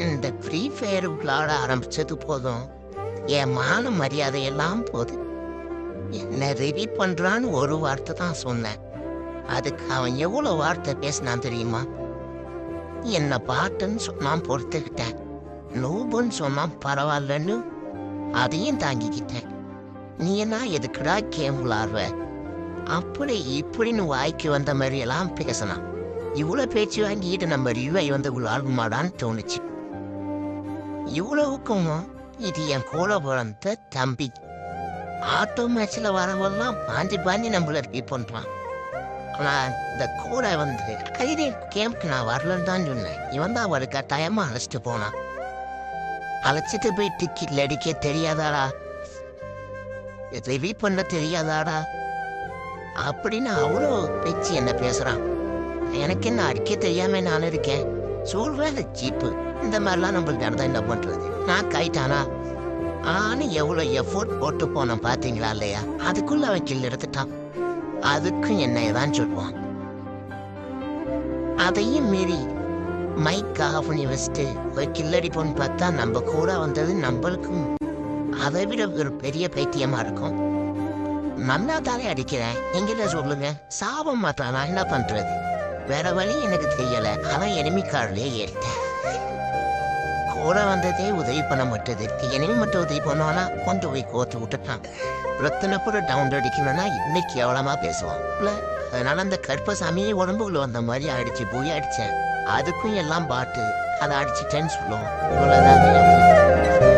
இந்த free fire விளாட ஆரம்பிச்சது போதும் என் மான மரியாதையெல்லாம் போகுது. என்ன ரெடி பண்றான்னு ஒரு வார்த்தை தான் சொன்னேன். அதுக்கு அவன் எவ்வளவு வார்த்தை பேசினான் தெரியுமா? என்ன பாட்டுன்னு சொன்னான், பொறுத்துக்கிட்டேன். நூபுன்னு சொன்னான், பரவாயில்லன்னு அதையும் தாங்கிக்கிட்டேன். நீ என்ன எதுக்குடா கேம் விளாடுற அப்படி இப்படின்னு வாய்க்கு வந்த மாதிரி எல்லாம் பேசினான். இவ்வளவு பேச்சு வாங்கிட்டு நம்ம ரிவை வந்து விளாடுமாடான்னு தோணுச்சு. இவ்வளவுக்கும் இது என் கூட பிறந்த தம்பி. ஆட்டோ மேட்ச்ல வரவெல்லாம் பாஞ்சி பாஞ்சி நம்மள ரிப்பீட் பண்றான். ஆனா இந்த கூட வந்து கைதே கேம்க்கு நான் வரலன்னு தான் சொன்னேன். இவன் தான் அவரு கட்டாயமா அழைச்சிட்டு போனான். அழைச்சிட்டு போய் டிக்கெட்ல அடிக்க தெரியாதாடா, ரிவ்யூ பண்ண தெரியாதாடா அப்படின்னு அவ்வளோ பேச்சு என்ன பேசுறான். எனக்கு என்ன அடிக்க தெரியாம நான் இருக்கேன், சொல்வேன் சீப்பு. இந்த மாதிரிலாம் நம்மளுக்கு நடந்தா என்ன பண்றது? நான் கைட்டானா ஆனா எவ்வளவு எஃபோர்ட் போட்டு போனோம் பாத்தீங்களா இல்லையா? அதுக்குள்ள அவன் கில் எடுத்துட்டான். அதுக்கும் என்னையதான் சொல்லுவான். அதையும் மீறி மைக் ஆஃப் பண்ணி வச்சுட்டு ஒரு கில்லடி பொண்ணு பார்த்தா நம்ம கூட வந்தது நம்மளுக்கும் அதை விட ஒரு பெரிய பைத்தியமா இருக்கும். நல்லா தானே அடிக்கிறேன், எங்கிட்ட சொல்லுங்க. சாபம் மாத்தான், நான் என்ன பண்றது? வேற வழி எனக்கு தெரியல. அவன் எனிமி கார்லயே ஏறிட்டேன். கூட வந்ததே உதவி பண்ண மாட்டேது. எனிமி மட்டும் உதவி பண்ணுவானா கொண்டு போய் கோத்து விட்டுட்டான். ரத்தனை கூட டவுன் அடிக்கணும்னா இன்னைக்கு எவ்வளமா பேசுவான். அதனால அந்த கருப்பசாமியை உடம்புக்குள்ள வந்த மாதிரி அடிச்சு போய் அடிச்சேன். அதுக்கும் எல்லாம் பாட்டு அதை அடிச்சுட்டேன்னு சொல்லுவோம். இவ்வளவுதான்.